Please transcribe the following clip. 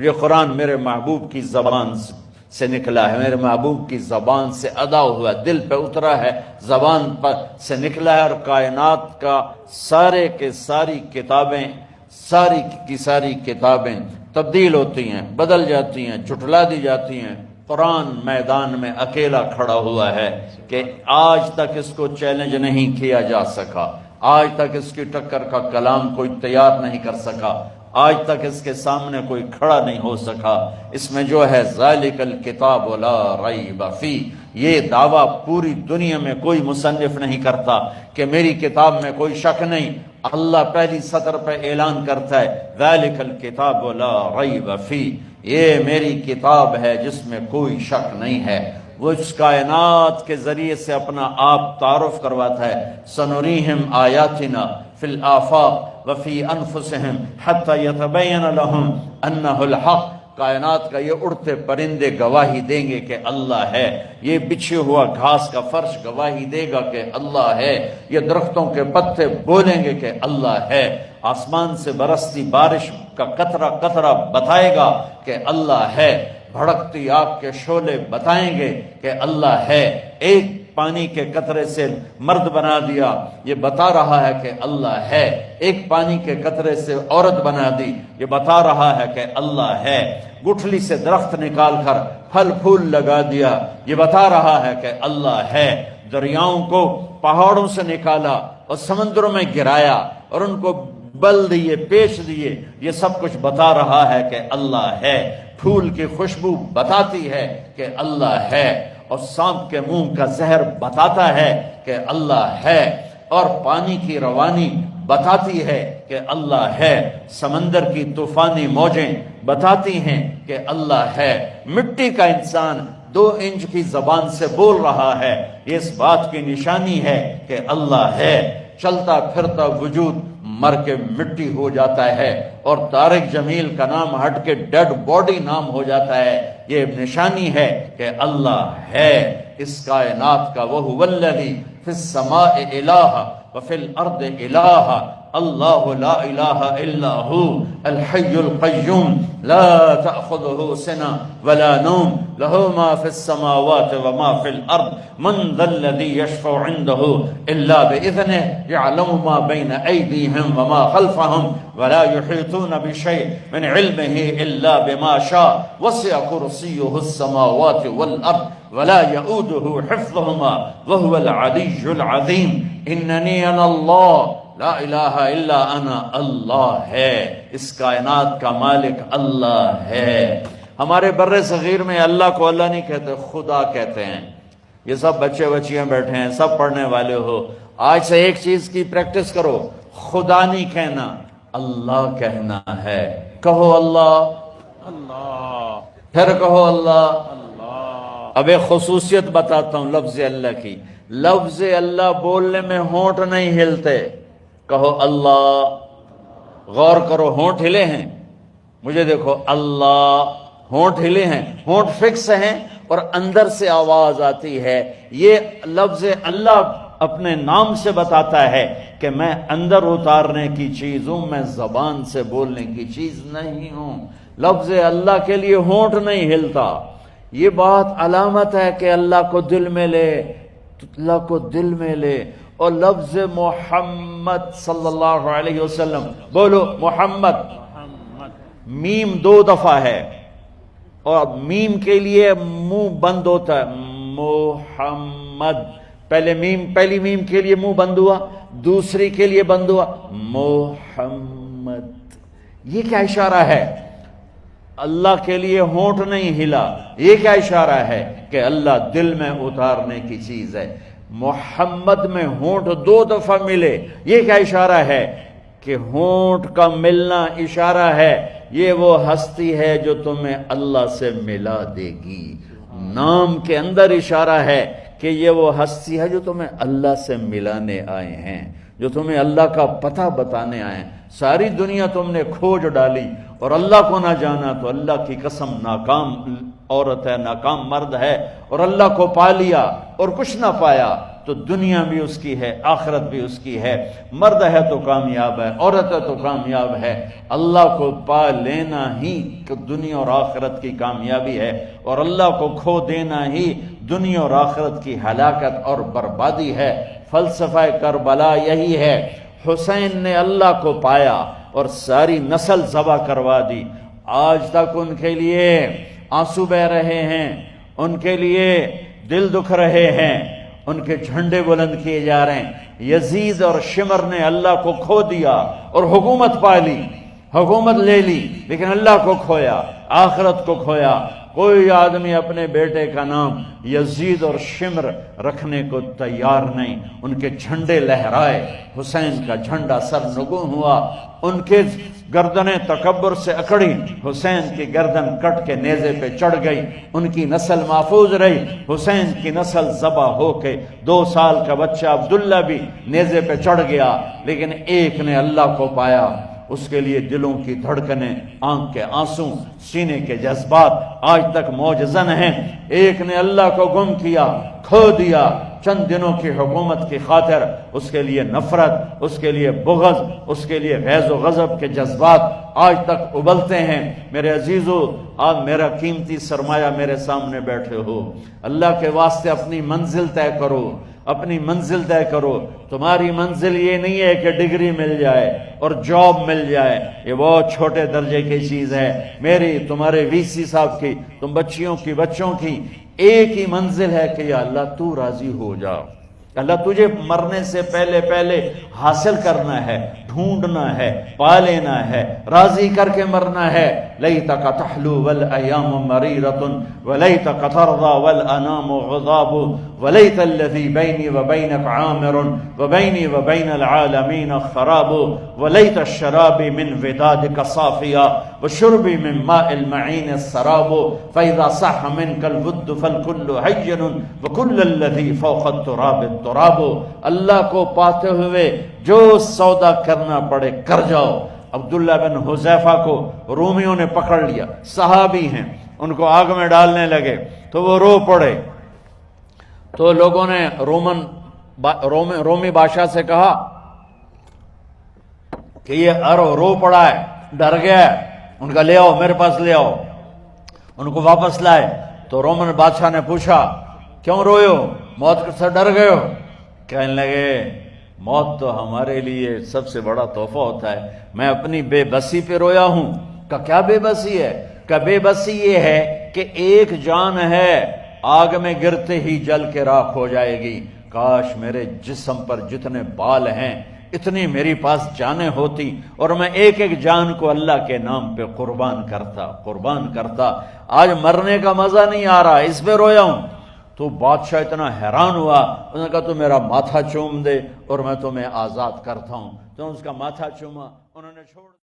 یہ قرآن میرے محبوب کی زبان سے نکلا ہے، میرے محبوب کی زبان سے ادا ہوا، دل پہ اترا ہے، زبان پر سے نکلا ہے، اور کائنات کا سارے کے ساری کتابیں، ساری کی ساری کتابیں تبدیل ہوتی ہیں، بدل جاتی ہیں، جھٹلا دی جاتی ہیں۔ قرآن میدان میں اکیلا کھڑا ہوا ہے کہ آج تک اس کو چیلنج نہیں کیا جا سکا، آج تک اس کی ٹکر کا کلام کوئی تیار نہیں کر سکا، آج تک اس کے سامنے کوئی کھڑا نہیں ہو سکا۔ اس میں جو ہے ذالک الکتاب لا ریب فیہ، یہ دعویٰ پوری دنیا میں کوئی مصنف نہیں کرتا کہ میری کتاب میں کوئی شک نہیں۔ اللہ پہلی سطر پہ اعلان کرتا ہے ذالک الکتاب لا ریب فیہ، یہ میری کتاب ہے جس میں کوئی شک نہیں ہے۔ وہ اس کائنات کے ذریعے سے اپنا آپ تعارف کرواتا ہے، سنریہم آیاتنا فی الآفاق وفی انفسہم حتی یتبین لہم انہ الحق۔ کائنات کا یہ اڑتے پرندے گواہی دیں گے کہ اللہ ہے، یہ بچھے ہوا گھاس کا فرش گواہی دے گا کہ اللہ ہے، یہ درختوں کے پتے بولیں گے کہ اللہ ہے، آسمان سے برستی بارش کا قطرہ قطرہ بتائے گا کہ اللہ ہے، بھڑکتی آگ کے شعلے بتائیں گے کہ اللہ ہے، ایک پانی کے قطرے سے مرد بنا دیا یہ بتا رہا ہے کہ اللہ ہے، ایک پانی کے قطرے سے عورت بنا دی یہ بتا رہا ہے کہ اللہ ہے، گٹھلی سے درخت نکال کر پھل پھول لگا دیا یہ بتا رہا ہے کہ اللہ ہے، دریاؤں کو پہاڑوں سے نکالا اور سمندروں میں گرایا اور ان کو بل دیے پیش دیے، یہ سب کچھ بتا رہا ہے کہ اللہ ہے، پھول کی خوشبو بتاتی ہے کہ اللہ ہے، اور سانپ کے منہ کا زہر بتاتا ہے کہ اللہ ہے، اور پانی کی روانی بتاتی ہے کہ اللہ ہے، سمندر کی طوفانی موجیں بتاتی ہیں کہ اللہ ہے، مٹی کا انسان 2 انچ کی زبان سے بول رہا ہے، یہ اس بات کی نشانی ہے کہ اللہ ہے، چلتا پھرتا وجود مر کے مٹی ہو جاتا ہے اور طارق جمیل کا نام ہٹ کے ڈیڈ باڈی نام ہو جاتا ہے، یہ نشانی ہے کہ اللہ ہے اس کائنات کا۔ وَهُوَ الَّذِي فِي السَّمَاءِ إِلَٰهٌ وَفِي الْأَرْضِ إِلَٰهٌ اللہ لا الہ الا ہو الحی القیوم لا تأخذہ سنہ ولا نوم لہ ما فی السماوات وما فی الارض من ذا الذی یشفع عنده الا بإذنہ یعلم ما بین ایدیہم وما خلفہم ولا یحیطون بشیء من علمہ الا بما شاء وسع کرسیہ السماوات والارض ولا یؤودہ حفظہما وهو العلی العظیم اننی انا اللہ لا الہ الا انا، اللہ ہے، اس کائنات کا مالک اللہ ہے۔ ہمارے بر صغیر میں اللہ کو اللہ نہیں کہتے، خدا کہتے ہیں۔ یہ سب بچے بچیاں بیٹھے ہیں، سب پڑھنے والے ہو، آج سے ایک چیز کی پریکٹس کرو، خدا نہیں کہنا، اللہ کہنا ہے۔ کہو اللہ، اللہ، پھر کہو اللہ، اللہ۔ اب ایک خصوصیت بتاتا ہوں لفظ اللہ کی، لفظ اللہ بولنے میں ہونٹ نہیں ہلتے۔ کہو اللہ، غور کرو، ہونٹ ہلے ہیں، مجھے دیکھو، اللہ، ہونٹ ہلے ہیں، ہونٹ فکس ہیں اور اندر سے آواز آتی ہے۔ یہ لفظ اللہ اپنے نام سے بتاتا ہے کہ میں اندر اتارنے کی چیز ہوں، میں زبان سے بولنے کی چیز نہیں ہوں۔ لفظ اللہ کے لیے ہونٹ نہیں ہلتا۔ یہ بات علامت ہے کہ اللہ کو دل میں لے، اللہ کو دل میں لے۔ اور لفظ محمد صلی اللہ علیہ وسلم، بولو محمد، میم 2 دفعہ ہے اور میم کے لیے منہ بند ہوتا ہے، محمد، پہلی میم کے لیے منہ بند ہوا، دوسری کے لیے بند ہوا، محمد۔ یہ کیا اشارہ ہے؟ اللہ کے لیے ہونٹ نہیں ہلا، یہ کیا اشارہ ہے کہ اللہ دل میں اتارنے کی چیز ہے۔ محمد میں ہونٹ 2 دفعہ ملے، یہ کیا اشارہ ہے کہ ہونٹ کا ملنا اشارہ ہے یہ وہ ہستی ہے جو تمہیں اللہ سے ملا دے گی۔ نام کے اندر اشارہ ہے کہ یہ وہ ہستی ہے جو تمہیں اللہ سے ملانے آئے ہیں، جو تمہیں اللہ کا پتہ بتانے آئے ہیں۔ ساری دنیا تم نے کھوج ڈالی اور اللہ کو نہ جانا تو اللہ کی قسم ناکام عورت ہے، ناکام مرد ہے، اور اللہ کو پا لیا اور کچھ نہ پایا۔ تو دنیا بھی اس کی ہے، آخرت بھی اس کی ہے۔ مرد ہے تو کامیاب ہے، عورت ہے تو کامیاب ہے۔ اللہ کو پا لینا ہی دنیا اور آخرت کی کامیابی ہے، اور اللہ کو کھو دینا ہی دنیا اور آخرت کی ہلاکت اور بربادی ہے۔ فلسفہ کربلا یہی ہے۔ حسین نے اللہ کو پایا اور ساری نسل ذبح کروا دی۔ آج تک ان کے لیے آنسو بہ رہے ہیں، ان کے لیے دل دکھ رہے ہیں، ان کے جھنڈے بلند کیے جا رہے ہیں۔ یزید اور شمر نے اللہ کو کھو دیا اور حکومت پا لی، حکومت لے لی، لیکن اللہ کو کھویا، آخرت کو کھویا۔ کوئی آدمی اپنے بیٹے کا نام یزید اور شمر رکھنے کو تیار نہیں۔ ان کے جھنڈے لہرائے، حسین کا جھنڈا سر نگوں ہوا، ان کے گردنیں تکبر سے اکڑی، حسین کی گردن کٹ کے نیزے پہ چڑھ گئی، ان کی نسل محفوظ رہی۔ حسین کی نسل ذبح ہو کے 2 سال کا بچہ عبداللہ بھی نیزے پہ چڑھ گیا، لیکن ایک نے اللہ کو پایا۔ اس کے لیے دلوں کی دھڑکنیں، آنکھ کے آنسو، سینے کے جذبات آج تک معجزن ہیں۔ ایک نے اللہ کو گم کیا، کھو دیا، چند دنوں کی حکومت کی خاطر اس کے لیے نفرت، اس کے لیے بغض، اس کے لیے غیظ و غضب کے جذبات آج تک ابلتے ہیں۔ میرے عزیزو، آپ میرا قیمتی سرمایہ میرے سامنے بیٹھے ہو، اللہ کے واسطے اپنی منزل طے کرو، اپنی منزل طے کرو۔ تمہاری منزل یہ نہیں ہے کہ ڈگری مل جائے اور جاب مل جائے، یہ بہت چھوٹے درجے کی چیز ہے۔ میری، تمہارے وی سی صاحب کی، تم بچیوں کی، بچوں کی ایک ہی منزل ہے کہ یا اللہ تو راضی ہو جا۔ اللہ تجھے مرنے سے پہلے حاصل کرنا ہے، ڈھونڈنا ہے، پا لینا ہے، راضی کر کے مرنا ہے۔ لیتک تحلو والایام مریرۃ ولیتک ترضی والانام غضاب ولیت الذی بینی وبینک عامر وبینی وبین العالمین خراب ولیت الشراب من ودادک صافیا وشربی من ماء المعین السراب فاذا صح منک الود فالکل حین وکل الذی فوق التراب التراب۔ اللہ کو پاتے ہوئے جو سودا کرنا پڑے کر جاؤ۔ عبداللہ بن حذیفہ کو رومیوں نے پکڑ لیا، صحابی ہیں، ان کو آگ میں ڈالنے لگے تو وہ رو پڑے، تو لوگوں نے رومی بادشاہ سے کہا کہ یہ رو پڑا ہے، ڈر گیا ہے، ان کا لے آؤ، میرے پاس لے آؤ۔ ان کو واپس لائے تو رومن بادشاہ نے پوچھا کیوں روئے ہو، موت سے ڈر گئے ہو؟ کہنے لگے موت تو ہمارے لیے سب سے بڑا تحفہ ہوتا ہے، میں اپنی بے بسی پہ رویا ہوں۔ کہ کیا بے بسی ہے؟ کہ بے بسی یہ ہے کہ ایک جان ہے آگ میں گرتے ہی جل کے راکھ ہو جائے گی، کاش میرے جسم پر جتنے بال ہیں اتنی میری پاس جانیں ہوتی اور میں ایک ایک جان کو اللہ کے نام پہ قربان کرتا۔ آج مرنے کا مزہ نہیں آ رہا، اس پہ رویا ہوں۔ تو بادشاہ اتنا حیران ہوا، انہوں نے کہا تو میرا ماتھا چوم دے اور میں تمہیں آزاد کرتا ہوں۔ تو اس کا ماتھا چوما، انہوں نے چھوڑ